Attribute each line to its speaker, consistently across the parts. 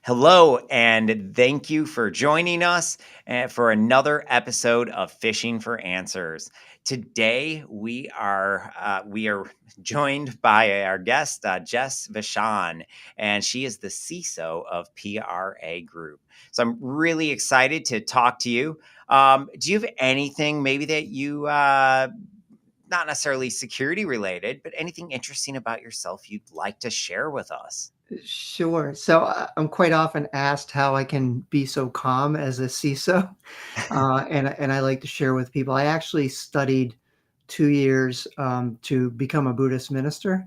Speaker 1: Hello, and thank you for joining us for another episode of Phishing for Answers. Today we are joined by our guest Jess Vachon, and she is the CISO of PRA Group. So I'm really excited to talk to you. Do you have anything maybe that you not necessarily security related, but anything interesting about yourself you'd like to share with us?
Speaker 2: Sure. So I'm quite often asked how I can be so calm as a CISO, and I like to share with people. I actually studied 2 years to become a Buddhist minister,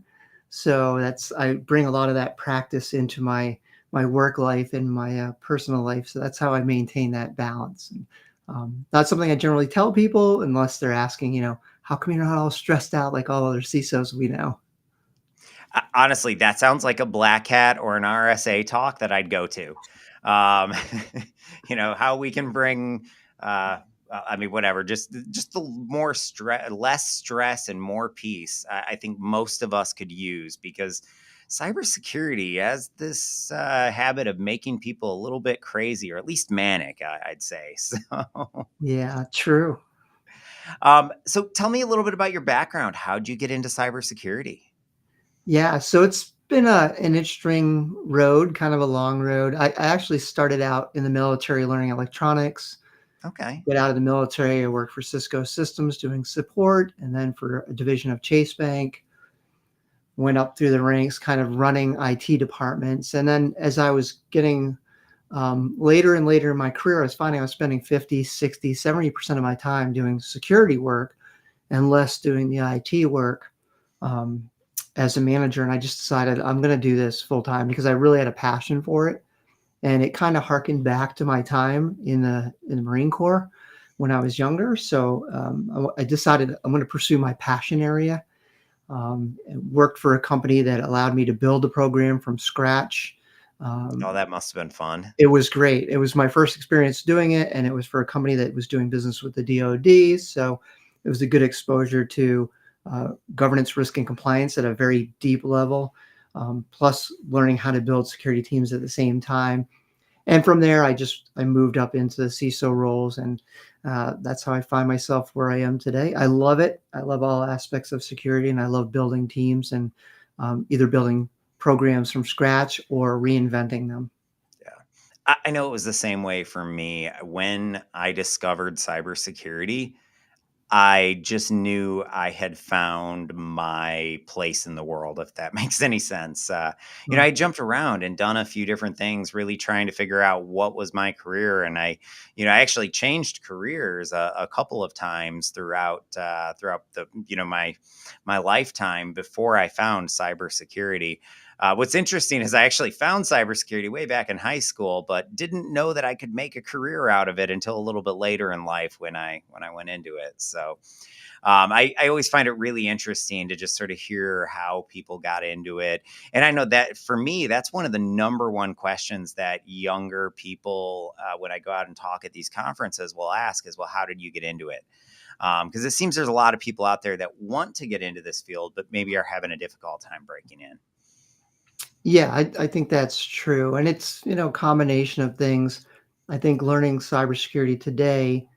Speaker 2: so I bring a lot of that practice into my work life and my personal life. So that's how I maintain that balance. And, not something I generally tell people unless they're asking, how come you're not all stressed out like all other CISOs we know?
Speaker 1: Honestly, that sounds like a black hat or an RSA talk that I'd go to. Um, how we can bring, I mean, whatever, just the more stress, less stress, and more peace. I think most of us could use because cybersecurity has this habit of making people a little bit crazy, or at least manic. I'd say so.
Speaker 2: Yeah, true.
Speaker 1: So, tell me a little bit about your background. How'd you get into cybersecurity?
Speaker 2: Yeah, so it's been an interesting road, kind of a long road. I actually started out in the military learning electronics.
Speaker 1: Okay.
Speaker 2: Get out of the military, I worked for Cisco Systems doing support, and then for a division of Chase Bank. Went up through the ranks, kind of running IT departments. And then as I was getting later and later in my career, I was finding I was spending 50, 60, 70% of my time doing security work and less doing the IT work. Um, as a manager, and I just decided I'm going to do this full time because I really had a passion for it, and it kind of harkened back to my time in the Marine Corps when I was younger. So I decided I'm going to pursue my passion area. And worked for a company that allowed me to build a program from scratch.
Speaker 1: Oh,
Speaker 2: Um,
Speaker 1: that must have been fun.
Speaker 2: it was great. It was my first experience doing it, and it was for a company that was doing business with the DoD. So it was a good exposure to governance, risk, and compliance at a very deep level, plus learning how to build security teams at the same time. And from there, I moved up into the CISO roles, and that's how I find myself where I am today. I love it. I love all aspects of security, and I love building teams and either building programs from scratch or reinventing them.
Speaker 1: Yeah. I know it was the same way for me. When I discovered cybersecurity, I just knew I had found my place in the world, if that makes any sense.
Speaker 2: Mm.
Speaker 1: I jumped around and done a few different things, really trying to figure out what was my career. And I actually changed careers a couple of times throughout my lifetime before I found cybersecurity. What's interesting is I actually found cybersecurity way back in high school, but didn't know that I could make a career out of it until a little bit later in life when I went into it. So I always find it really interesting to just sort of hear how people got into it. And I know that for me, that's one of the number one questions that younger people, when I go out and talk at these conferences, will ask is, well, how did you get into it? Because it seems there's a lot of people out there that want to get into this field, but maybe are having a difficult time breaking in.
Speaker 2: Yeah, I think that's true, and it's a combination of things. I think learning cybersecurity today,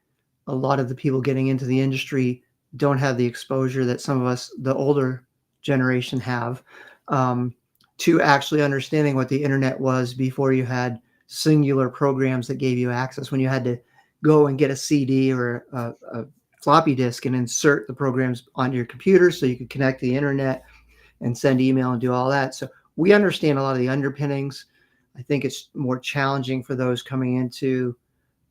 Speaker 2: a lot of the people getting into the industry don't have the exposure that some of us, the older generation, have um, to actually understanding what the internet was before you had singular programs that gave you access. When you had to go and get a CD or a floppy disk and insert the programs onto your computer so you could connect to the internet and send email and do all that. So we understand a lot of the underpinnings. I think it's more challenging for those coming into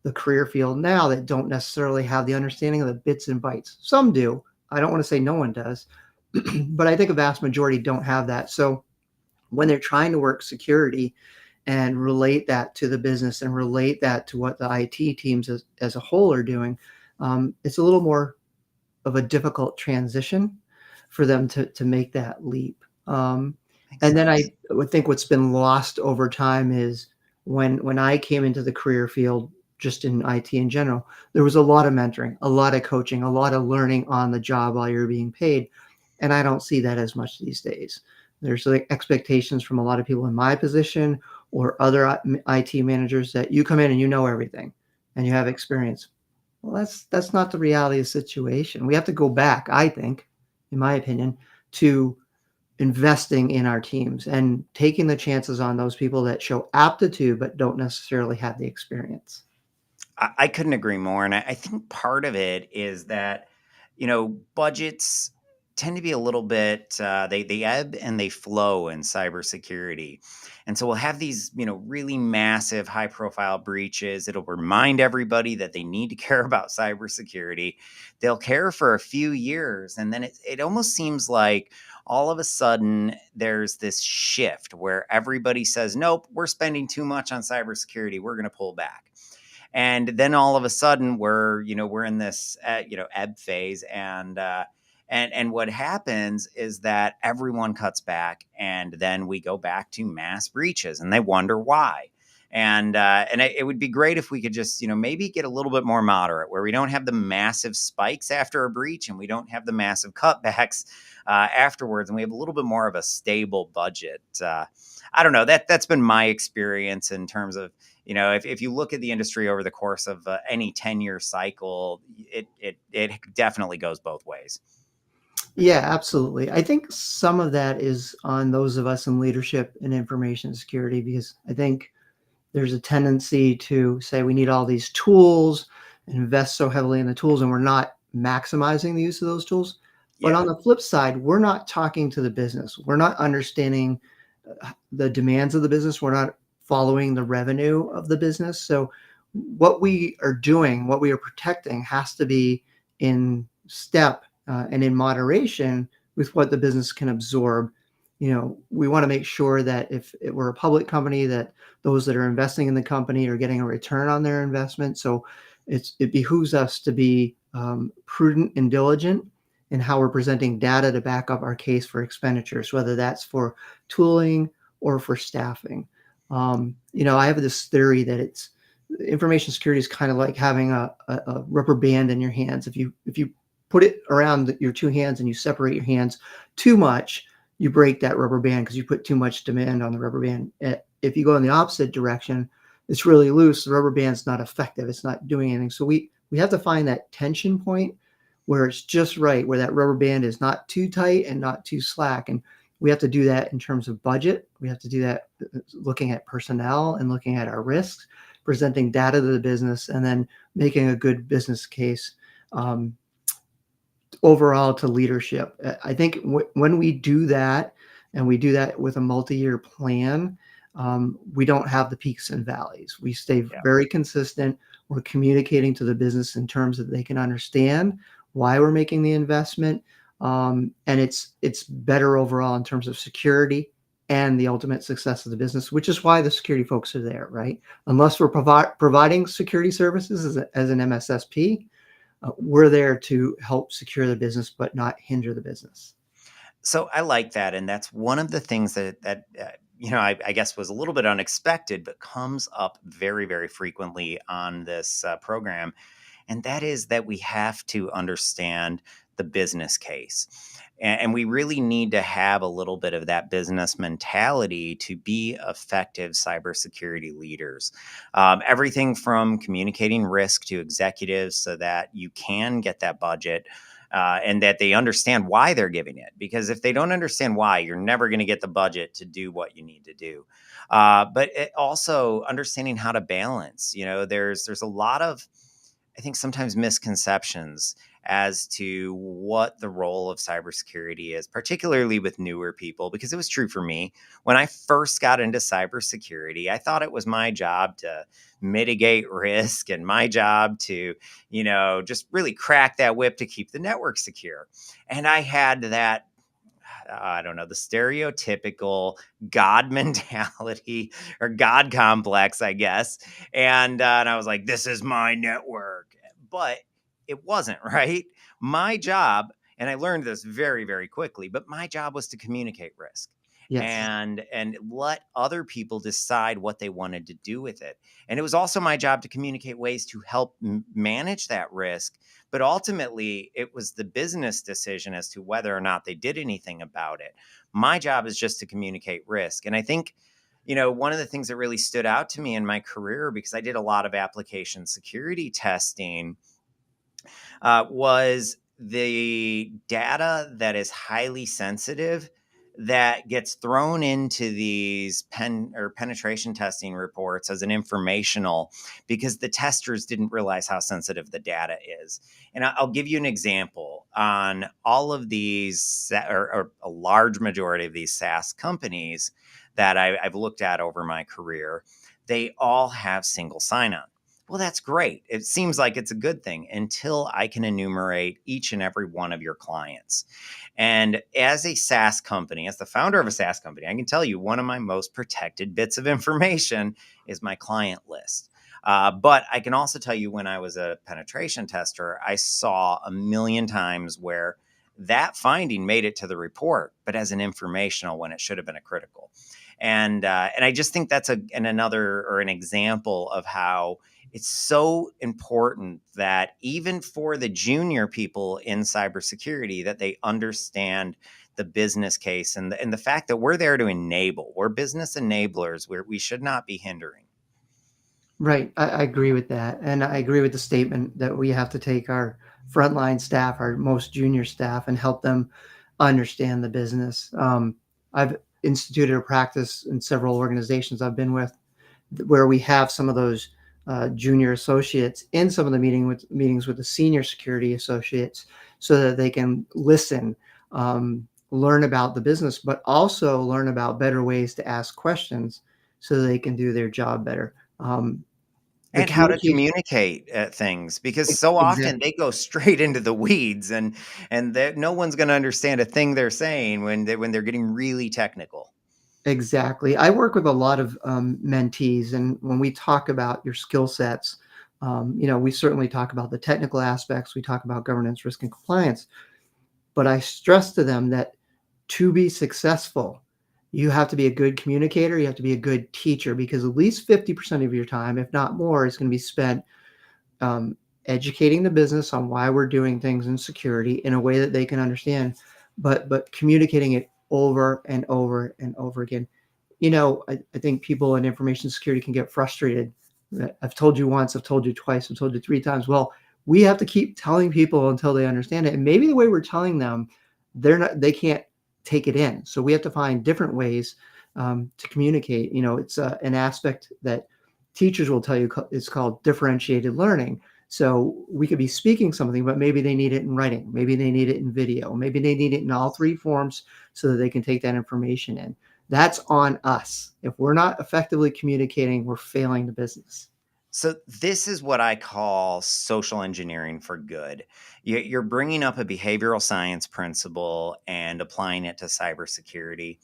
Speaker 2: the career field now that don't necessarily have the understanding of the bits and bytes. Some do. I don't want to say no one does, but I think a vast majority don't have that. So when they're trying to work security and relate that to the business and relate that to what the IT teams as a whole are doing, it's a little more of a difficult transition for them to make that leap.
Speaker 1: Makes
Speaker 2: And then
Speaker 1: sense.
Speaker 2: I would think what's been lost over time is when I came into the career field, just in IT in general, there was a lot of mentoring, a lot of coaching, a lot of learning on the job while you're being paid. And I don't see that as much these days. There's like expectations from a lot of people in my position or other IT managers that you come in and you know everything and you have experience. Well, that's not the reality of the situation. We have to go back, I think, in my opinion, to investing in our teams and taking the chances on those people that show aptitude but don't necessarily have the experience.
Speaker 1: I couldn't agree more. And I think part of it is that, budgets tend to be a little bit, they ebb and they flow in cybersecurity. And so we'll have these, really massive high profile breaches. It'll remind everybody that they need to care about cybersecurity. They'll care for a few years. And then it almost seems like all of a sudden there's this shift where everybody says, nope, we're spending too much on cybersecurity. We're going to pull back. And then all of a sudden we're in this ebb phase, and what happens is that everyone cuts back, and then we go back to mass breaches, and they wonder why. And it would be great if we could just maybe get a little bit more moderate, where we don't have the massive spikes after a breach, and we don't have the massive cutbacks afterwards, and we have a little bit more of a stable budget. I don't know, that's been my experience in terms of, if you look at the industry over the course of any 10-year cycle, it definitely goes both ways.
Speaker 2: Yeah, absolutely. I think some of that is on those of us in leadership and information security, because I think there's a tendency to say we need all these tools and invest so heavily in the tools, and we're not maximizing the use of those tools. But
Speaker 1: Yeah,
Speaker 2: on the flip side, we're not talking to the business. We're not understanding the demands of the business. We're not following the revenue of the business. So what we are doing, what we are protecting, has to be in step and in moderation with what the business can absorb. We want to make sure that if it were a public company, that those that are investing in the company are getting a return on their investment. So it behooves us to be prudent and diligent in how we're presenting data to back up our case for expenditures, whether that's for tooling or for staffing. I have this theory that it's information security is kind of like having a rubber band in your hands. If you put it around your two hands and you separate your hands too much, you break that rubber band because you put too much demand on the rubber band. If you go in the opposite direction, it's really loose. The rubber band's not effective. It's not doing anything. So we have to find that tension point where it's just right, where that rubber band is not too tight and not too slack. And we have to do that in terms of budget. We have to do that looking at personnel and looking at our risks, presenting data to the business, and then making a good business case overall to leadership. I think when we do that, and we do that with a multi-year plan, we don't have the peaks and valleys. We stay
Speaker 1: yeah.
Speaker 2: very consistent. We're communicating to the business in terms that they can understand why we're making the investment, and it's better overall in terms of security and the ultimate success of the business, which is why the security folks are there, right? Unless we're providing security services as an MSSP, we're there to help secure the business, but not hinder the business.
Speaker 1: So I like that, and that's one of the things I guess was a little bit unexpected, but comes up very, very frequently on this program, and that is that we have to understand the business case. And we really need to have a little bit of that business mentality to be effective cybersecurity leaders. Everything from communicating risk to executives so that you can get that budget. And that they understand why they're giving it. Because if they don't understand why, you're never going to get the budget to do what you need to do. But also understanding how to balance. There's a lot of, I think, sometimes misconceptions as to what the role of cybersecurity is, particularly with newer people, because it was true for me. When I first got into cybersecurity, I thought it was my job to mitigate risk and my job to, just really crack that whip to keep the network secure. And I had that, I don't know, the stereotypical God mentality or God complex, I guess. And I was like, this is my network. But it wasn't, right? My job, and I learned this very, very quickly, but my job was to communicate risk
Speaker 2: Yes.
Speaker 1: and let other people decide what they wanted to do with it. And it was also my job to communicate ways to help manage that risk, but ultimately, it was the business decision as to whether or not they did anything about it. My job is just to communicate risk. And I think, one of the things that really stood out to me in my career, because I did a lot of application security testing, was the data that is highly sensitive that gets thrown into these penetration testing reports as an informational, because the testers didn't realize how sensitive the data is. And I'll give you an example on all of these, or a large majority of these SaaS companies that I've looked at over my career. They all have single sign-on. Well, that's great. It seems like it's a good thing until I can enumerate each and every one of your clients. And as a SaaS company, as the founder of a SaaS company, I can tell you one of my most protected bits of information is my client list. But I can also tell you, when I was a penetration tester, I saw a million times where that finding made it to the report, but as an informational when it should have been a critical. And I just think that's an example of how it's so important that even for the junior people in cybersecurity, that they understand the business case and the fact that we're there to enable. We're business enablers, where we should not be hindering.
Speaker 2: Right. I agree with that. And I agree with the statement that we have to take our frontline staff, our most junior staff, and help them understand the business. I've instituted a practice in several organizations I've been with where we have some of those junior associates in some of the meetings with the senior security associates so that they can listen, learn about the business, but also learn about better ways to ask questions so they can do their job better. The
Speaker 1: And how to
Speaker 2: communication,
Speaker 1: communicate things, because so often
Speaker 2: exactly,
Speaker 1: they go straight into the weeds, and no one's going to understand a thing they're saying when they're getting really technical.
Speaker 2: exactly. I work with a lot of mentees, and when we talk about your skill sets, we certainly talk about the technical aspects. We talk about governance, risk, and compliance. But I stress to them that to be successful, you have to be a good communicator. You have to be a good teacher, because at least 50% of your time, if not more, is going to be spent um, educating the business on why we're doing things in security in a way that they can understand, but communicating it over and over and over again. I think people in information security can get frustrated. I've told you once, I've told you twice, I've told you three times. Well, we have to keep telling people until they understand it. And maybe the way we're telling them, they can't take it in. So we have to find different ways to communicate. It's an aspect that teachers will tell you is called differentiated learning. So we could be speaking something, but maybe they need it in writing. Maybe they need it in video. Maybe they need it in all three forms so that they can take that information in. That's on us. If we're not effectively communicating, we're failing the business.
Speaker 1: So this is what I call social engineering for good. You're bringing up a behavioral science principle and applying it to cybersecurity.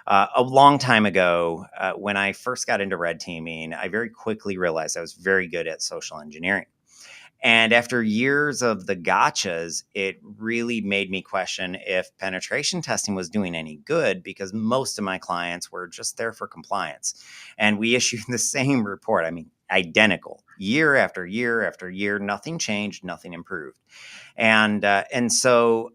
Speaker 1: A long time ago, when I first got into red teaming, I very quickly realized I was very good at social engineering. And after years of the gotchas, it really made me question if penetration testing was doing any good, because most of my clients were just there for compliance. And we issued the same report. I mean, identical year after year after year, nothing changed, nothing improved. And so,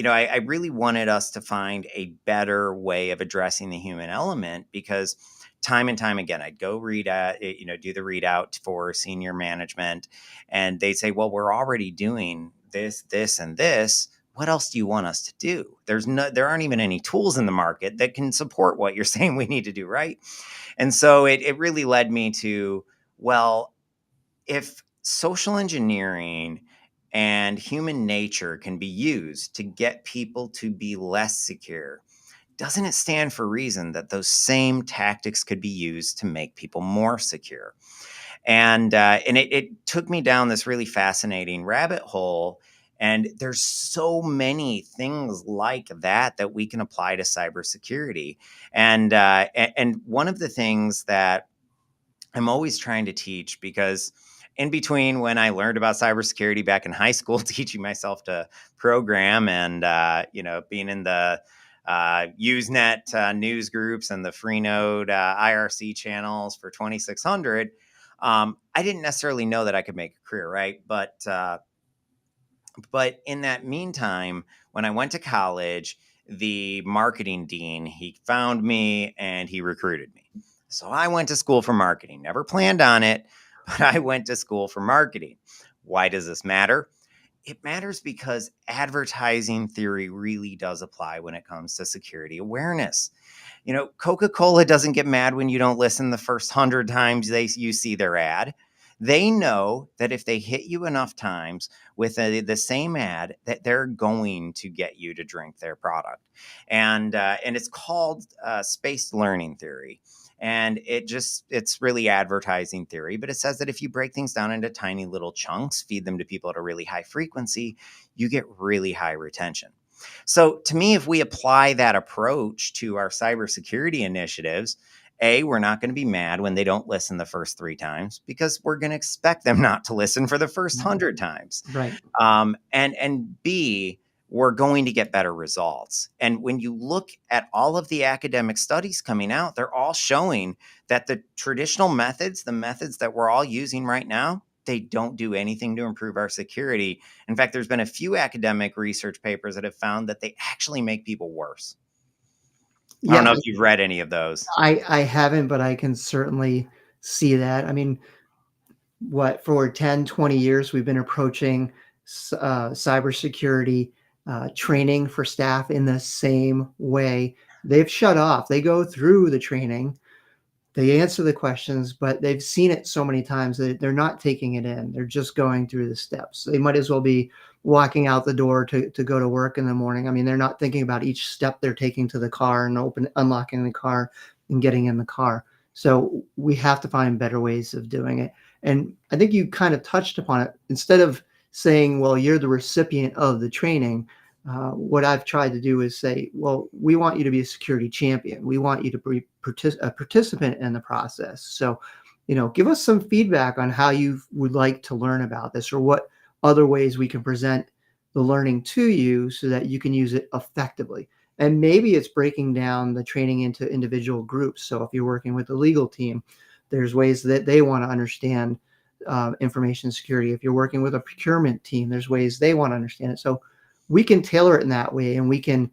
Speaker 1: I really wanted us to find a better way of addressing the human element, because time and time again, I'd go do the readout for senior management, and they'd say, "Well, we're already doing this, this, and this. What else do you want us to do? There aren't even any tools in the market that can support what you're saying we need to do, right?" And so it really led me to, well, if social engineering and human nature can be used to get people to be less secure, doesn't it stand for reason that those same tactics could be used to make people more secure? And it took me down this really fascinating rabbit hole. And there's so many things like that we can apply to cybersecurity. And one of the things that I'm always trying to teach, because in between when I learned about cybersecurity back in high school, teaching myself to program, and being in the Usenet news groups and the Freenode IRC channels for 2600, I didn't necessarily know that I could make a career, right? But in that meantime, when I went to college, the marketing dean, he found me and he recruited me. So I went to school for marketing, never planned on it, but I went to school for marketing. Why does this matter? It matters because advertising theory really does apply when it comes to security awareness. Coca-Cola doesn't get mad when you don't listen the first 100 times you see their ad. They know that if they hit you enough times with the same ad, that they're going to get you to drink their product. And it's called spaced learning theory. And it's really advertising theory, but it says that if you break things down into tiny little chunks, feed them to people at a really high frequency, you get really high retention. So to me, if we apply that approach to our cybersecurity initiatives, we're not going to be mad when they don't listen the first 3 times because we're going to expect them not to listen for the first 100 times.
Speaker 2: Right.
Speaker 1: And B, we're going to get better results. And when you look at all of the academic studies coming out, they're all showing that the traditional methods, the methods that we're all using right now, they don't do anything to improve our security. In fact, there's been a few academic research papers that have found that they actually make people worse. I don't
Speaker 2: Yeah,
Speaker 1: know if you've read any of those.
Speaker 2: I haven't, but I can certainly see that. I mean, what, for 10, 20 years we've been approaching cybersecurity training for staff in the same way. They've shut off. They go through the training, they answer the questions, but they've seen it so many times that they're not taking it in. They're just going through the steps. They might as well be walking out the door to go to work in the morning. I mean, they're not thinking about each step they're taking to the car and unlocking the car and getting in the car. So we have to find better ways of doing it. And I think you kind of touched upon it. Instead of saying, well, you're the recipient of the training, what I've tried to do is say, well, we want you to be a security champion. We want you to be a participant in the process. So, give us some feedback on how you would like to learn about this, or what other ways we can present the learning to you so that you can use it effectively. And maybe it's breaking down the training into individual groups. So if you're working with the legal team, there's ways that they want to understand information security. If you're working with a procurement team, there's ways they want to understand it. So we can tailor it in that way, and we can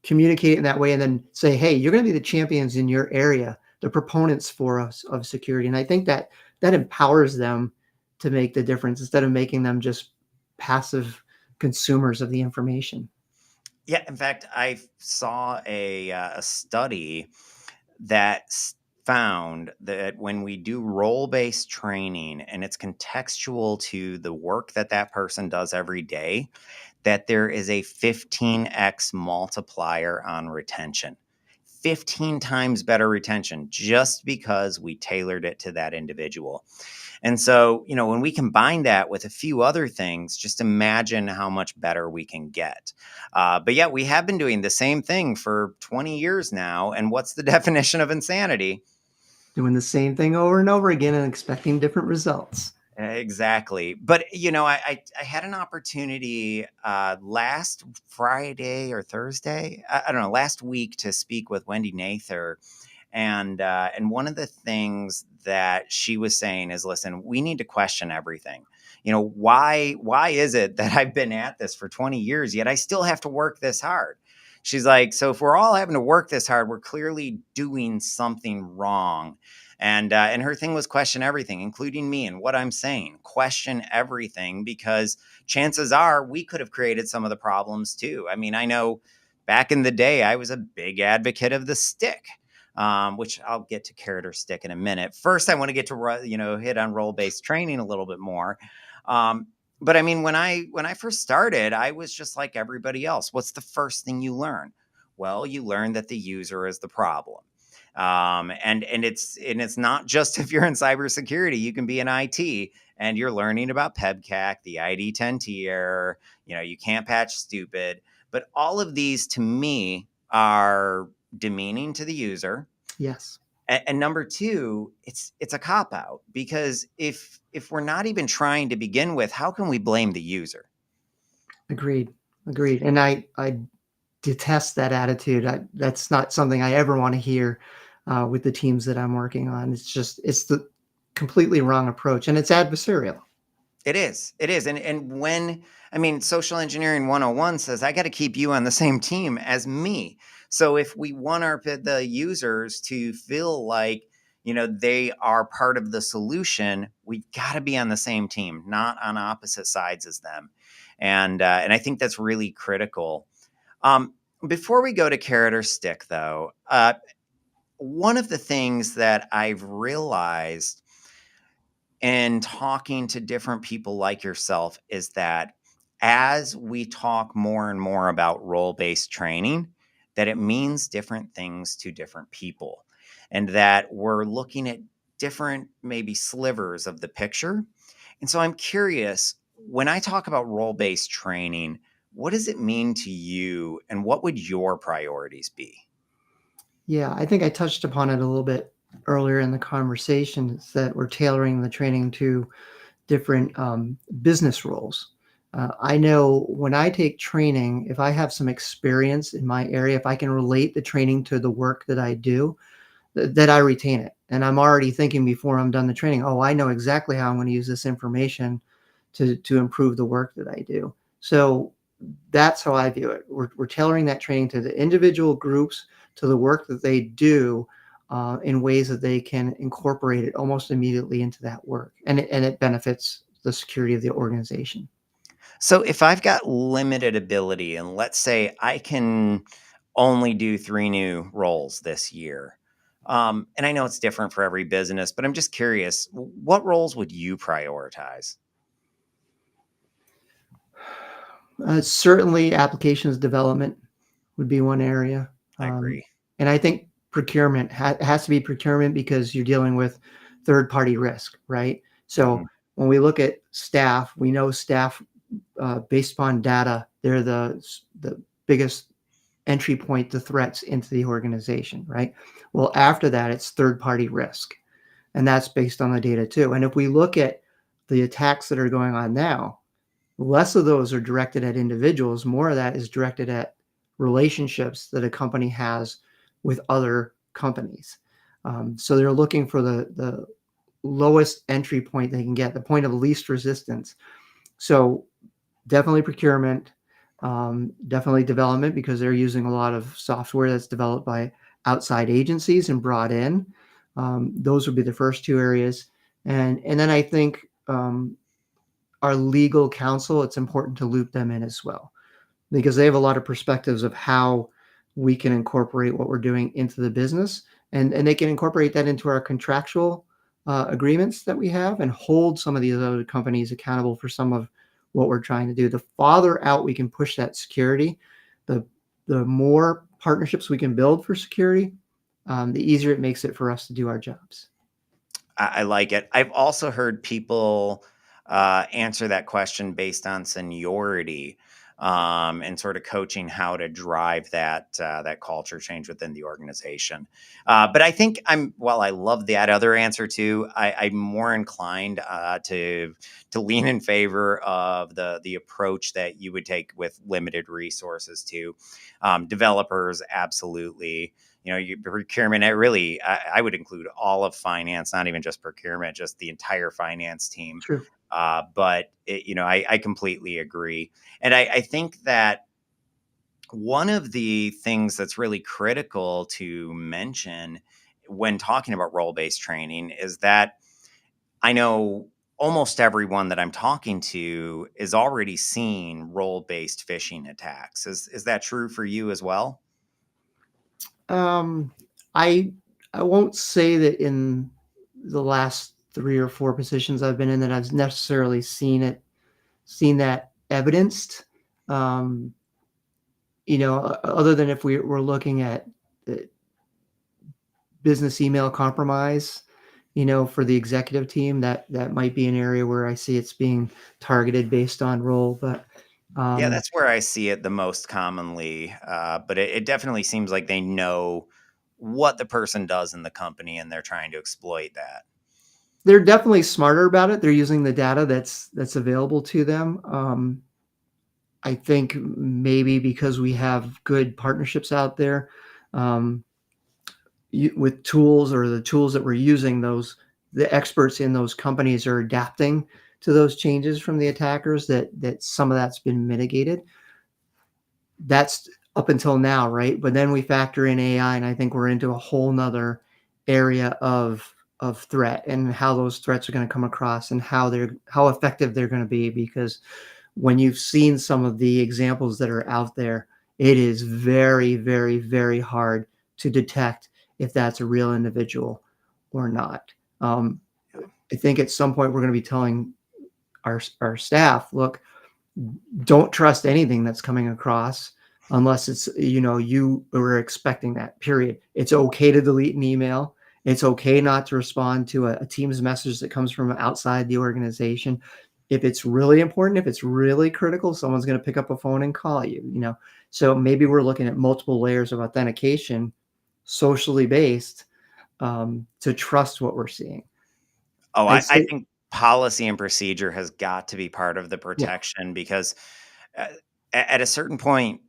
Speaker 2: communicate in that way, and then say, hey, you're going to be the champions in your area, the proponents for us of security. And I think that empowers them to make the difference instead of making them just passive consumers of the information.
Speaker 1: Yeah, in fact, I saw a study that found that when we do role-based training and it's contextual to the work that that person does every day, that there is a 15x multiplier on retention. 15 times better retention just because we tailored it to that individual. And so, when we combine that with a few other things, just imagine how much better we can get. But yeah, we have been doing the same thing for 20 years now. And what's the definition of insanity?
Speaker 2: Doing the same thing over and over again and expecting different results.
Speaker 1: Exactly. But, I had an opportunity last Friday or Thursday, I don't know, last week to speak with Wendy Nather. And one of the things that she was saying is, listen, we need to question everything. Why is it that I've been at this for 20 years, yet I still have to work this hard? She's like, so if we're all having to work this hard, we're clearly doing something wrong. And her thing was question everything, including me and what I'm saying. Question everything, because chances are we could have created some of the problems too. I mean, I know back in the day, I was a big advocate of the stick. Which I'll get to carrot or stick in a minute. First, I want to get to hit on role-based training a little bit more. But I mean, when I first started, I was just like everybody else. What's the first thing you learn? Well, you learn that the user is the problem. And it's not just if you're in cybersecurity. You can be in IT and you're learning about PEBCAC, the ID10T error. You can't patch stupid. But all of these, to me, are demeaning to the user.
Speaker 2: Yes.
Speaker 1: And number two, it's a cop out, because if we're not even trying to begin with, how can we blame the user?
Speaker 2: Agreed. Agreed. And I detest that attitude. That's not something I ever want to hear with the teams that I'm working on. It's the completely wrong approach, and it's adversarial.
Speaker 1: It is. It is. And when, I mean, social engineering 101 says, I got to keep you on the same team as me. So if we want the users to feel like, they are part of the solution, we've got to be on the same team, not on opposite sides as them. And I think that's really critical. Um, Before we go to carrot or stick, though, one of the things that I've realized in talking to different people like yourself is that as we talk more and more about role-based training, that it means different things to different people, and that we're looking at different maybe slivers of the picture. And so I'm curious, when I talk about role-based training, what does it mean to you, and what would your priorities be?
Speaker 2: Yeah, I think I touched upon it a little bit earlier in the conversation. Is that we're tailoring the training to different business roles. I know when I take training, if I have some experience in my area, if I can relate the training to the work that I do, that I retain it. And I'm already thinking before I'm done the training, oh, I know exactly how I'm going to use this information to improve the work that I do. So that's how I view it. We're tailoring that training to the individual groups, to the work that they do, in ways that they can incorporate it almost immediately into that work, and it benefits the security of the organization.
Speaker 1: So if I've got limited ability, and let's say I can only do 3 new roles this year, and I know it's different for every business, but I'm just curious, what roles would you prioritize?
Speaker 2: Certainly, applications development would be one area,
Speaker 1: I
Speaker 2: um,
Speaker 1: agree.
Speaker 2: and I think procurement has to be procurement because you're dealing with third party risk, right? So
Speaker 1: Mhm.
Speaker 2: when we look at staff, we know staff, based upon data, they're the biggest entry point to threats into the organization, right? Well, after that, it's third party risk, and that's based on the data too. And if we look at the attacks that are going on now, less of those are directed at individuals, more of that is directed at relationships that a company has with other companies. So they're looking for the lowest entry point they can get, the point of least resistance. So definitely procurement, definitely development because they're using a lot of software that's developed by outside agencies and brought in. Those would be the first two areas, and then I think our legal counsel. It's important to loop them in as well because they have a lot of perspectives of how we can incorporate what we're doing into the business, and they can incorporate that into our contractual agreements that we have and hold some of these other companies accountable for some of what we're trying to do. The farther out we can push that security, the the more partnerships we can build for security, the easier it makes it for us to do our jobs.
Speaker 1: I like it. I've also heard people answer that question based on seniority, and sort of coaching how to drive that culture change within the organization. But I think while I love that other answer too, I'm more inclined to lean in favor of the approach that you would take with limited resources to developers. Absolutely. Procurement, I would include all of finance, not even just procurement, just the entire finance team.
Speaker 2: True.
Speaker 1: But I completely agree. And I think that one of the things that's really critical to mention when talking about role-based training is that I know almost everyone that I'm talking to is already seeing role-based phishing attacks. Is that true for you as well?
Speaker 2: Um, I I won't say that in the last 3 or 4 positions I've been in that I've necessarily seen that evidenced. Um, other than if we're looking at the business email compromise, for the executive team, that might be an area where I see it's being targeted based on role, but,
Speaker 1: Yeah,
Speaker 2: um,
Speaker 1: that's where I see it the most commonly. But it definitely seems like they know what the person does in the company, and they're trying to exploit that.
Speaker 2: they're definitely smarter about it. They're using the data that's available to them. I think maybe because we have good partnerships out there, um, with tools or the tools that we're using, the experts in those companies are adapting to those changes from the attackers. That some of that's been mitigated. That's up until now, right? But then we factor in AI, and I think we're into a whole nother area of threat and how those threats are going to come across and how effective they're going to be. Because when you've seen some of the examples that are out there, it is very, very, very hard to detect if that's a real individual or not. Um,
Speaker 1: Yeah.
Speaker 2: I think at some point we're going to be telling our staff, look, don't trust anything that's coming across unless it's, you were expecting that, period. It's okay to delete an email. It's okay not to respond to a Teams message that comes from outside the organization. If it's really important, if it's really critical, someone's going to pick up a phone and call you. So maybe we're looking at multiple layers of authentication, socially based, to trust what we're seeing.
Speaker 1: Oh,
Speaker 2: I'd
Speaker 1: I
Speaker 2: say,
Speaker 1: think policy and procedure has got to be part of the
Speaker 2: yeah,
Speaker 1: protection because uh, at a certain point,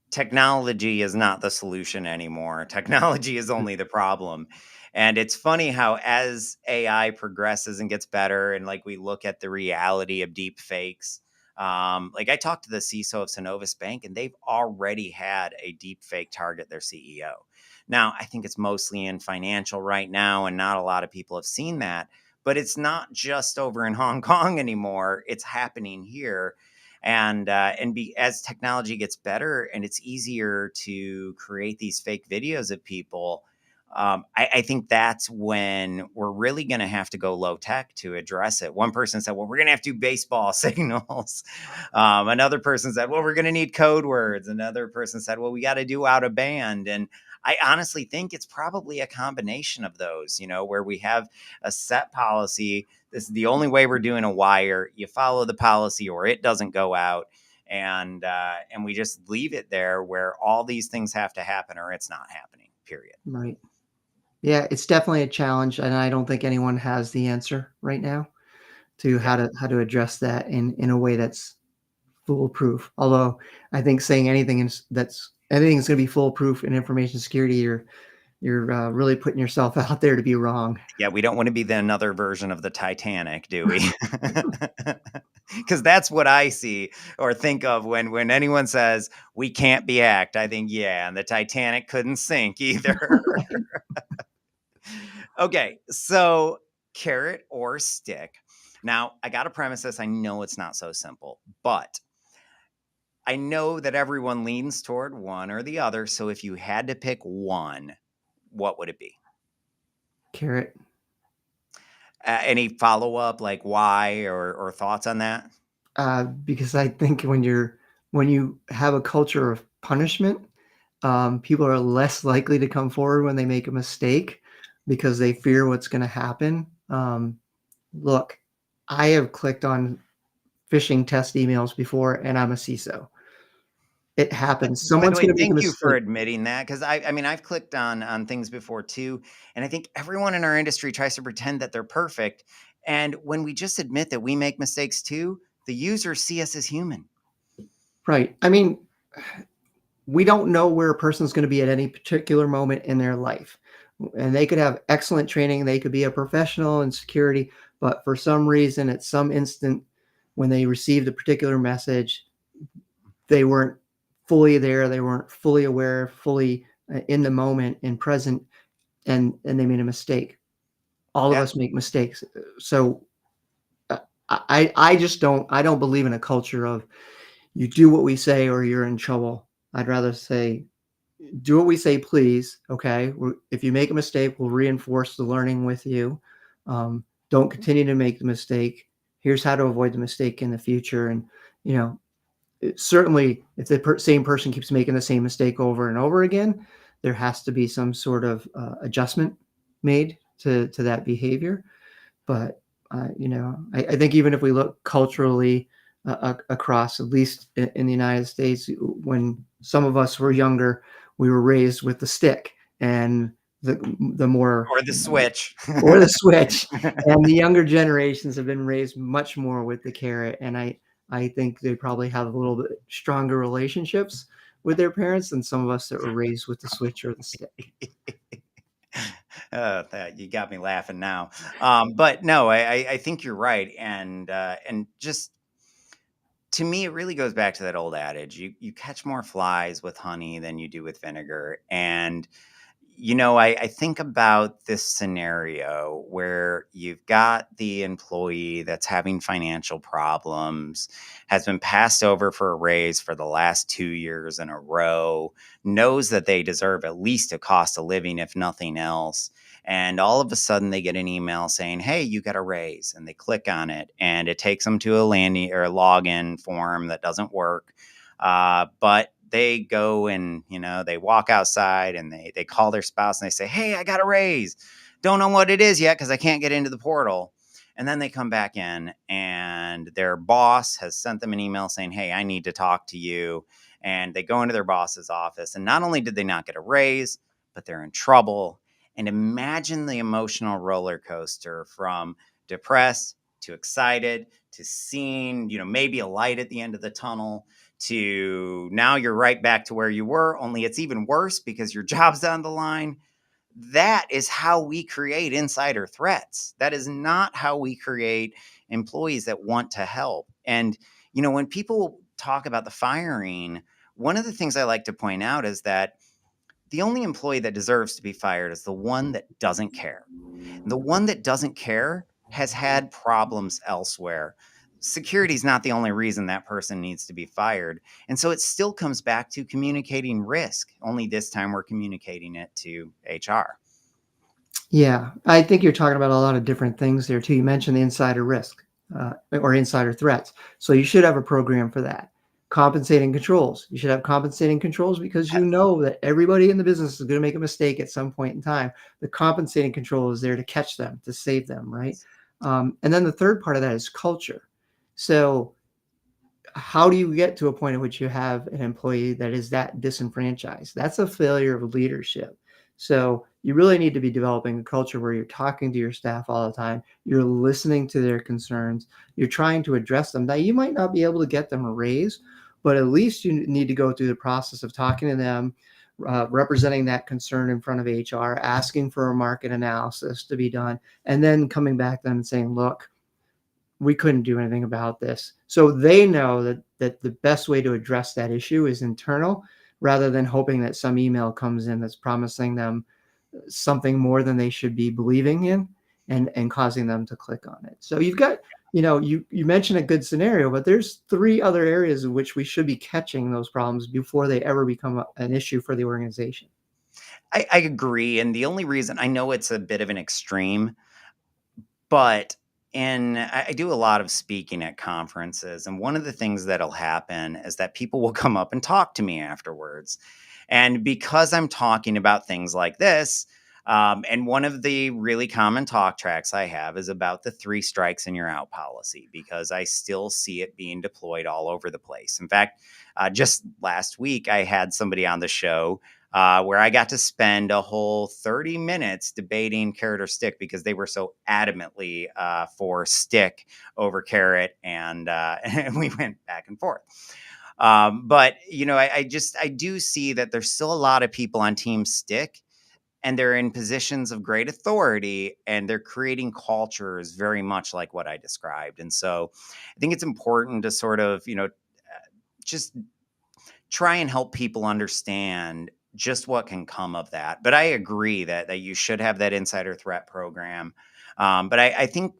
Speaker 1: technology is not the solution anymore. Technology is only the problem. And it's funny how as AI progresses and gets better, and like we look at the reality of deep fakes, like I talked to the CISO of Synovus Bank, and they've already had a deep fake target their CEO. Now, I think it's mostly in financial right now, and not a lot of people have seen that. But it's not just over in Hong Kong anymore. It's happening here, as technology gets better and it's easier to create these fake videos of people, I think that's when we're really going to have to go low tech to address it. One person said, well, we're going to have to do baseball signals. Another person said, well, we're going to need code words. Another person said, well, we got to do out of band. And I honestly think it's probably a combination of those, where we have a set policy. This is the only way we're doing a wire. You follow the policy or it doesn't go out. And we just leave it there where all these things have to happen or it's not happening, period.
Speaker 2: right. Yeah, it's definitely a challenge, and I don't think anyone has the answer right now to
Speaker 1: Yeah.
Speaker 2: how to address that in a way that's foolproof. Although I think saying that's anything's going to be foolproof in information security, you're really putting yourself out there to be wrong.
Speaker 1: Yeah, we don't want to be another version of the Titanic, do we? Because that's what I see or think of when anyone says we can't be hacked. I think, yeah, and the Titanic couldn't sink either. Okay, so carrot or stick. Now, I got to premise this. I know it's not so simple, but I know that everyone leans toward one or the other. So if you had to pick one, what would it be?
Speaker 2: Carrot,
Speaker 1: Any follow up, like why or thoughts on that?
Speaker 2: because I think when you have a culture of punishment, people are less likely to come forward when they make a mistake because they fear what's going to happen. Look, I have clicked on phishing test emails before, and I'm a CISO. It happens.
Speaker 1: By the
Speaker 2: Someone's
Speaker 1: way,
Speaker 2: going to make a
Speaker 1: thank you for
Speaker 2: mistake.
Speaker 1: admitting that because I mean I've clicked on things before too, and I think everyone in our industry tries to pretend that they're perfect. And when we just admit that we make mistakes too, the users see us as human.
Speaker 2: Right. I mean, we don't know where a person's going to be at any particular moment in their life. And they could have excellent training, they could be a professional in security, but for some reason, at some instant, when they received a particular message, they weren't fully there, they weren't fully aware, fully in the moment and present, and they made a mistake. All of
Speaker 1: Yeah.
Speaker 2: us make mistakes. So I just don't believe in a culture of you do what we say or you're in trouble. I'd rather say do what we say, please. Okay. If you make a mistake, we'll reinforce the learning with you. Don't continue to make the mistake. Here's how to avoid the mistake in the future. And, you know, certainly if the same person keeps making the same mistake over and over again, there has to be some sort of adjustment made to that behavior. But I think even if we look culturally across, at least in the United States, when some of us were younger, we were raised with the stick and the more
Speaker 1: Or the switch.
Speaker 2: or the switch, and the younger generations have been raised much more with the carrot, and I think they probably have a little bit stronger relationships with their parents than some of us that were raised with the switch or the stick.
Speaker 1: You got me laughing now. But no, I think you're right, and just to me, it really goes back to that old adage: you catch more flies with honey than you do with vinegar. And I think about this scenario where you've got the employee that's having financial problems, has been passed over for a raise for the last 2 years in a row, knows that they deserve at least a cost of living, if nothing else. And all of a sudden they get an email saying, hey, you got a raise. And they click on it and it takes them to a landing or a login form that doesn't work. But they go and, they walk outside and they call their spouse and they say, hey, I got a raise. Don't know what it is yet because I can't get into the portal. And then they come back in and their boss has sent them an email saying, hey, I need to talk to you. And they go into their boss's office. And not only did they not get a raise, but they're in trouble. And imagine the emotional roller coaster from depressed to excited to seeing, maybe a light at the end of the tunnel, to now you're right back to where you were, only it's even worse because your job's on the line. That is how we create insider threats. That is not how we create employees that want to help. And, when people talk about the firing, one of the things I like to point out is that the only employee that deserves to be fired is the one that doesn't care. And the one that doesn't care has had problems elsewhere. Security is not the only reason that person needs to be fired. And so it still comes back to communicating risk. Only this time we're communicating it to HR.
Speaker 2: Yeah, I think you're talking about a lot of different things there too. You mentioned the insider risk or insider threats. So you should have a program for that. Compensating controls. You should have compensating controls because you
Speaker 1: Yes.
Speaker 2: know that everybody in the business is going to make a mistake at some point in time. The compensating control is there to catch them, to save them, right? And then the third part of that is culture. So how do you get to a point at which you have an employee that is that disenfranchised? That's a failure of leadership. So you really need to be developing a culture where you're talking to your staff all the time. You're listening to their concerns. You're trying to address them. Now, you might not be able to get them a raise, but at least you need to go through the process of talking to them, representing that concern in front of HR, asking for a market analysis to be done, and then coming back to them and saying, look, we couldn't do anything about this. So they know that the best way to address that issue is internal rather than hoping that some email comes in that's promising them something more than they should be believing in and causing them to click on it. So you've got, you mentioned a good scenario, but there's three other areas in which we should be catching those problems before they ever become an issue for the organization.
Speaker 1: I agree. And the only reason I know it's a bit of an extreme, but I do a lot of speaking at conferences. And one of the things that'll happen is that people will come up and talk to me afterwards. And because I'm talking about things like this, and one of the really common talk tracks I have is about the 3 strikes and you're out policy, because I still see it being deployed all over the place. In fact, just last week, I had somebody on the show where I got to spend a whole 30 minutes debating carrot or stick because they were so adamantly for stick over carrot. And, and we went back and forth. But I do see that there's still a lot of people on team stick, and they're in positions of great authority, and they're creating cultures very much like what I described. And so I think it's important to sort of, just try and help people understand just what can come of that. But I agree that you should have that insider threat program. But I think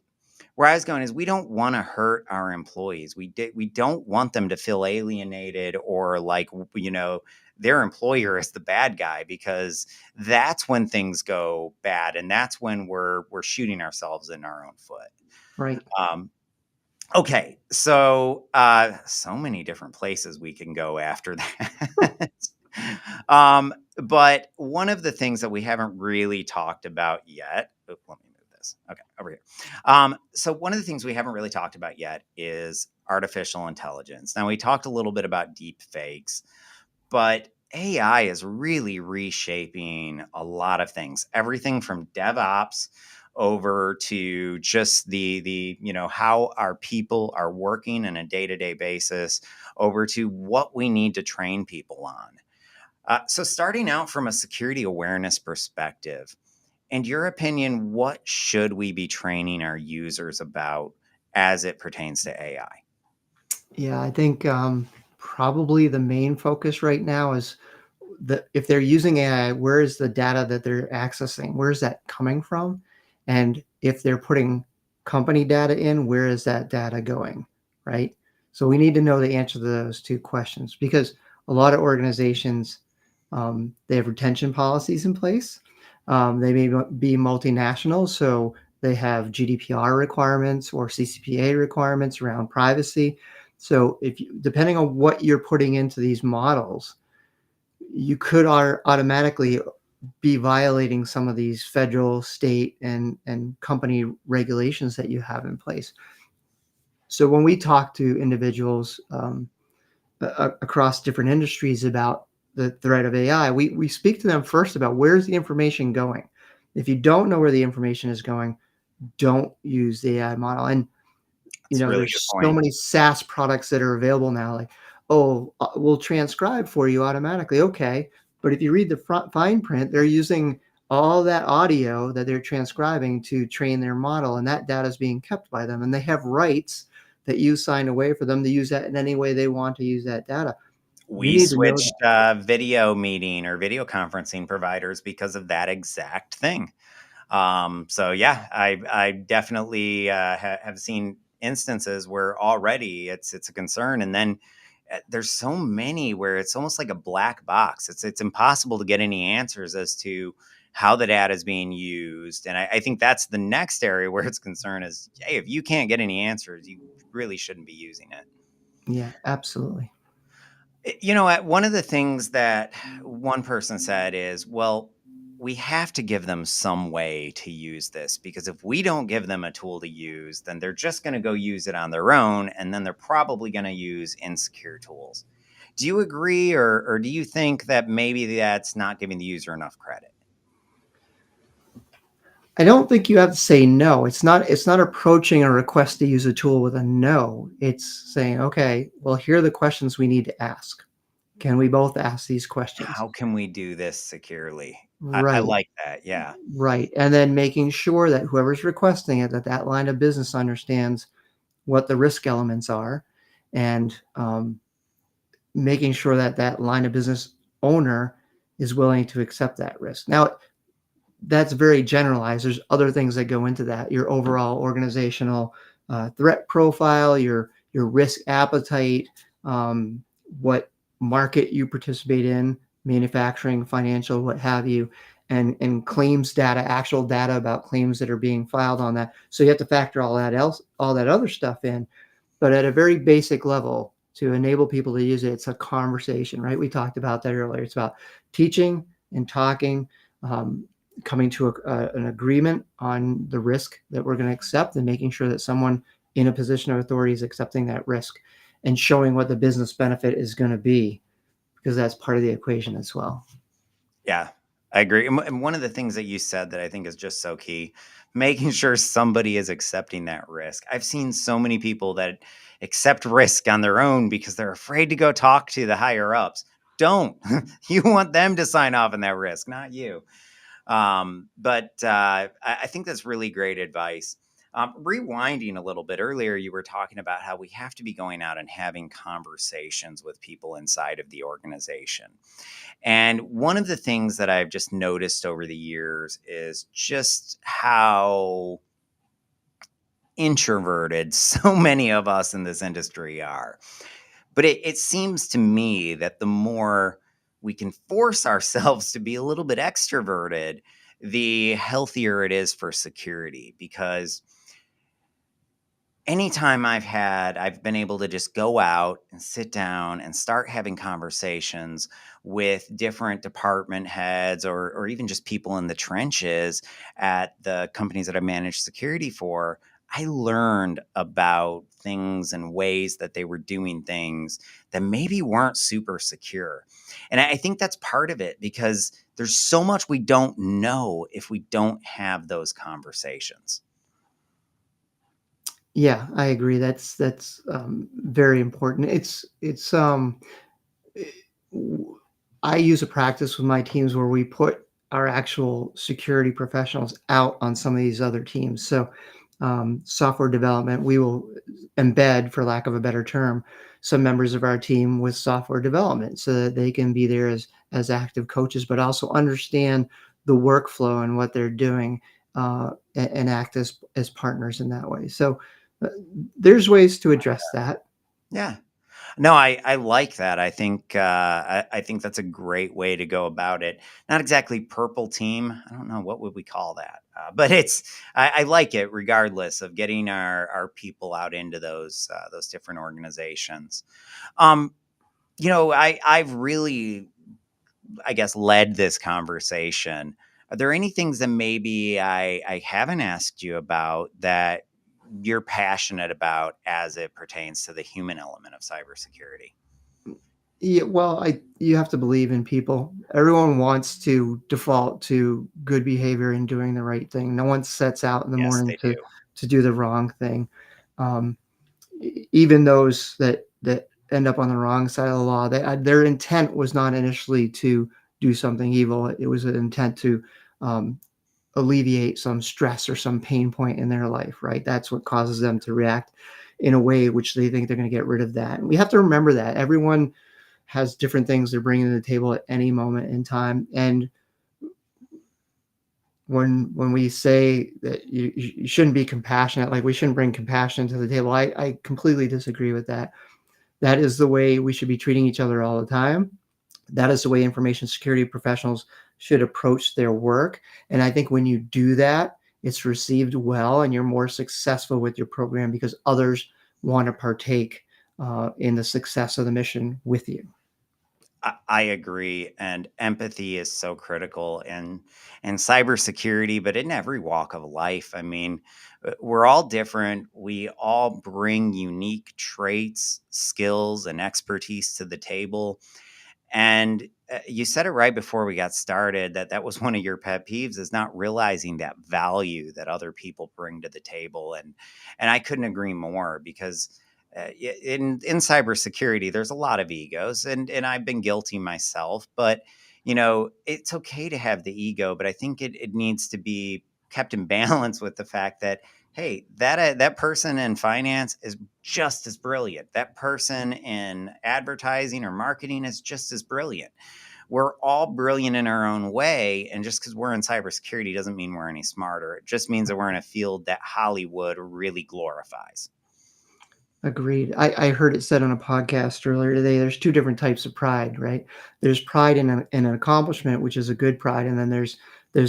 Speaker 1: where I was going is we don't want to hurt our employees. We don't want them to feel alienated or like, their employer is the bad guy, because that's when things go bad, and that's when we're shooting ourselves in our own foot.
Speaker 2: Right.
Speaker 1: Um, okay, so so many different places we can go after that. But one of the things that we haven't really talked about yet. Let me move this. Okay, over here. So one of the things we haven't really talked about yet is artificial intelligence. Now, we talked a little bit about deep fakes, but AI is really reshaping a lot of things. Everything from DevOps over to just the how our people are working on a day-to-day basis, over to what we need to train people on. So starting out from a security awareness perspective, in your opinion, what should we be training our users about as it pertains to AI?
Speaker 2: Yeah, I think probably the main focus right now is if they're using AI, where is the data that they're accessing? Where is that coming from? And if they're putting company data in, where is that data going? Right. So we need to know the answer to those two questions because a lot of organizations they have retention policies in place. They may be multinational, so they have GDPR requirements or CCPA requirements around privacy. So if you, depending on what you're putting into these models, you could automatically be violating some of these federal, state, and company regulations that you have in place. So when we talk to individuals across different industries about the threat of AI, we speak to them first about where's the information going. If you don't know where the information is going, don't use the AI model. And
Speaker 1: That's a really good
Speaker 2: there's so
Speaker 1: point.
Speaker 2: many SaaS products that are available now, like, oh, we'll transcribe for you automatically. Okay. But if you read the fine print, they're using all that audio that they're transcribing to train their model, and that data is being kept by them. And they have rights that you signed away for them to use that in any way they want to use that data. You
Speaker 1: We
Speaker 2: need to know
Speaker 1: switched
Speaker 2: that.
Speaker 1: video meeting or video conferencing providers because of that exact thing. So yeah, I definitely have seen instances where already it's a concern, and then there's so many where it's almost like a black box. It's impossible to get any answers as to how the data is being used, and I think that's the next area where it's concerned is, hey, if you can't get any answers, you really shouldn't be using it.
Speaker 2: Yeah, absolutely.
Speaker 1: You know what? One of the things that one person said is, well, we have to give them some way to use this because if we don't give them a tool to use, then they're just going to go use it on their own. And then they're probably going to use insecure tools. Do you agree, or do you think that maybe that's not giving the user enough credit?
Speaker 2: I don't think you have to say no. It's not approaching a request to use a tool with a no. It's saying, okay, well, here are the questions we need to ask. Can we both ask these questions?
Speaker 1: How can we do this securely? I
Speaker 2: Right,
Speaker 1: like that. Yeah.
Speaker 2: right. And then making sure that whoever's requesting it, that that line of business understands what the risk elements are, and making sure that that line of business owner is willing to accept that risk. Now, that's very generalized. There's other things that go into that. Your overall organizational threat profile, your risk appetite, what market you participate in, manufacturing, financial, what have you, and claims data, actual data about claims that are being filed on that. So you have to factor all that other stuff in. But at a very basic level, to enable people to use it, it's a conversation, right? We talked about that earlier. It's about teaching and talking, um, coming to an agreement on the risk that we're going to accept, and making sure that someone in a position of authority is accepting that risk, and showing what the business benefit is going to be, because that's part of the equation as well.
Speaker 1: Yeah, I agree. And one of the things that you said that I think is just so key, making sure somebody is accepting that risk. I've seen so many people that accept risk on their own because they're afraid to go talk to the higher ups. Don't. You want them to sign off on that risk, not you. But I think that's really great advice. Rewinding a little bit earlier, you were talking about how we have to be going out and having conversations with people inside of the organization. And one of the things that I've just noticed over the years is just how introverted so many of us in this industry are. But it seems to me that the more we can force ourselves to be a little bit extroverted, the healthier it is for security because anytime I've been able to just go out and sit down and start having conversations with different department heads or even just people in the trenches at the companies that I manage security for, I learned about things and ways that they were doing things that maybe weren't super secure. And I think that's part of it because there's so much we don't know if we don't have those conversations.
Speaker 2: Yeah, I agree. That's very important. Eh, I use a practice with my teams where we put our actual security professionals out on some of these other teams. So software development, we will embed, for lack of a better term, some members of our team with software development so that they can be there as active coaches, but also understand the workflow and what they're doing, and act as partners in that way. So uh, there's ways to address that.
Speaker 1: Yeah. No, I like that. I think that's a great way to go about it. Not exactly purple team. I don't know what would we call that, but I like it regardless of getting our people out into those different organizations. Um, I've really, I guess, led this conversation. Are there any things that maybe I haven't asked you about that you're passionate about as it pertains to the human element of cybersecurity?
Speaker 2: Yeah, well, I you have to believe in people. Everyone wants to default to good behavior and doing the right thing. No one sets out in the
Speaker 1: Yes,
Speaker 2: morning
Speaker 1: they do.
Speaker 2: to do the wrong thing. Um, Even those that end up on the wrong side of the law, their intent was not initially to do something evil. It was an intent to um, alleviate some stress or some pain point in their life. Right? That's what causes them to react in a way which they think they're going to get rid of that. And we have to remember that everyone has different things they're bringing to the table at any moment in time. And when we say that you shouldn't be compassionate, like we shouldn't bring compassion to the table, I completely disagree with that. That is the way we should be treating each other all the time. That is the way information security professionals should approach their work. And I think when you do that, it's received well and you're more successful with your program because others want to partake in the success of the mission with you.
Speaker 1: I agree, and empathy is so critical in cybersecurity, but in every walk of life. I mean, we're all different. We all bring unique traits, skills, and expertise to the table. And you said it right before we got started that that was one of your pet peeves is not realizing that value that other people bring to the table, and I couldn't agree more because in cybersecurity there's a lot of egos, and I've been guilty myself, but it's okay to have the ego, but I think it needs to be kept in balance with the fact that hey, that person in finance is just as brilliant. That person in advertising or marketing is just as brilliant. We're all brilliant in our own way. And just because we're in cybersecurity doesn't mean we're any smarter. It just means that we're in a field that Hollywood really glorifies.
Speaker 2: Agreed. I heard it said on a podcast earlier today. There's two different types of pride, right? There's pride in an accomplishment, which is a good pride, and then there's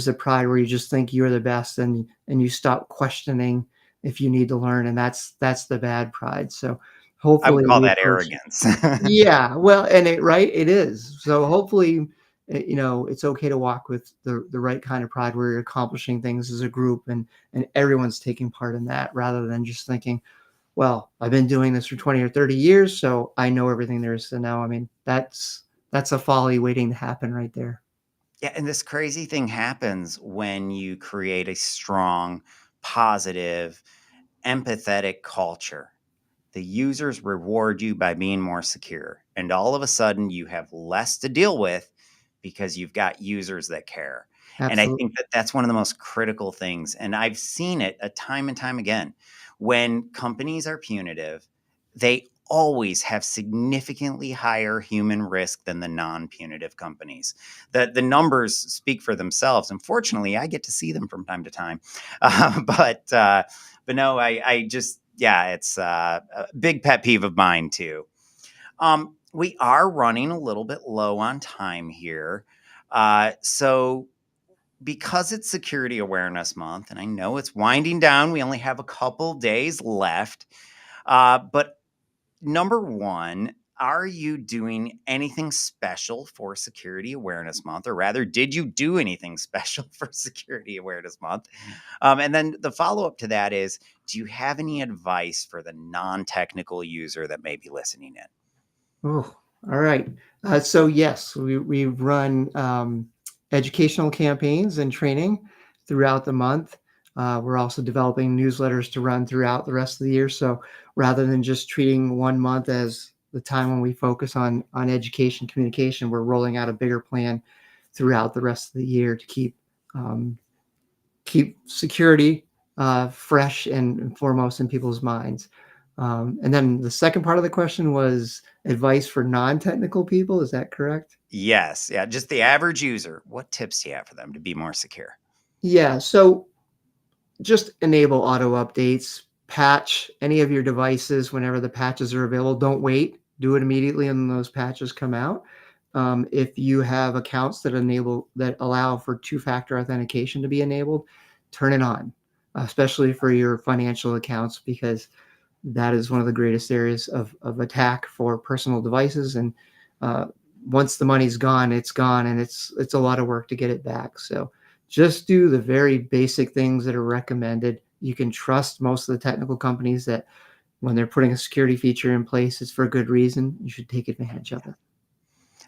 Speaker 2: the pride where you just think you're the best, and you stop questioning if you need to learn, and that's the bad pride. So
Speaker 1: I would
Speaker 2: hopefully
Speaker 1: call
Speaker 2: we
Speaker 1: that
Speaker 2: approach.
Speaker 1: arrogance.
Speaker 2: Yeah, well, and it is. So hopefully, it's okay to walk with the right kind of pride where you're accomplishing things as a group and everyone's taking part in that rather than just thinking, well, I've been doing this for 20 or 30 years, so I know everything there is to know. I mean, that's a folly waiting to happen right there.
Speaker 1: Yeah, and this crazy thing happens when you create a strong, positive, empathetic culture. The users reward you by being more secure. And all of a sudden, you have less to deal with because you've got users that care. And I
Speaker 2: Absolutely.
Speaker 1: think that that's one of the most critical things. And I've seen it a time and time again. When companies are punitive, they always have significantly higher human risk than the non-punitive companies. The numbers speak for themselves. Unfortunately, I get to see them from time to time. But no, I just, yeah, it's a big pet peeve of mine too. We are running a little bit low on time here. So because it's Security Awareness Month, and I know it's winding down, we only have a couple days left. But number one, are you doing anything special for Security Awareness Month? Or rather, did you do anything special for Security Awareness Month? And then the follow up to that is, do you have any advice for the non technical user that may be listening in?
Speaker 2: Oh, all right. So yes, we run educational campaigns and training throughout the month. We're also developing newsletters to run throughout the rest of the year. So rather than just treating one month as the time when we focus on education communication, we're rolling out a bigger plan throughout the rest of the year to keep security fresh and foremost in people's minds. And then the second part of the question was advice for non-technical people. Is that correct?
Speaker 1: Yes. Yeah. Just the average user. What tips do you have for them to be more secure?
Speaker 2: Yeah. So just enable auto updates, patch any of your devices whenever the patches are available. Don't wait. Do it immediately when those patches come out. If you have accounts that allow for two-factor authentication to be enabled, turn it on, especially for your financial accounts, because that is one of the greatest areas of attack for personal devices. And uh, once the money's gone, it's gone, and it's a lot of work to get it back. So just do the very basic things that are recommended. You can trust most of the technical companies that when they're putting a security feature in place, it's for a good reason. You should take advantage of it.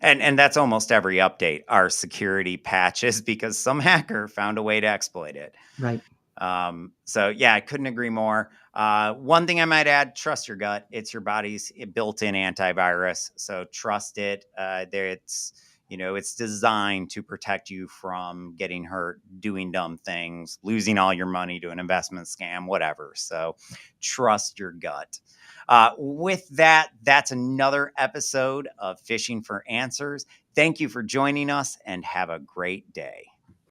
Speaker 1: And that's almost every update, our security patches, because some hacker found a way to exploit it.
Speaker 2: Right.
Speaker 1: So yeah, I couldn't agree more. One thing I might add: trust your gut. It's your body's built-in antivirus, so trust it. It's it's designed to protect you from getting hurt, doing dumb things, losing all your money to an investment scam, whatever. So trust your gut. With that, that's another episode of Phishing for Answers. Thank you for joining us, and have a great day.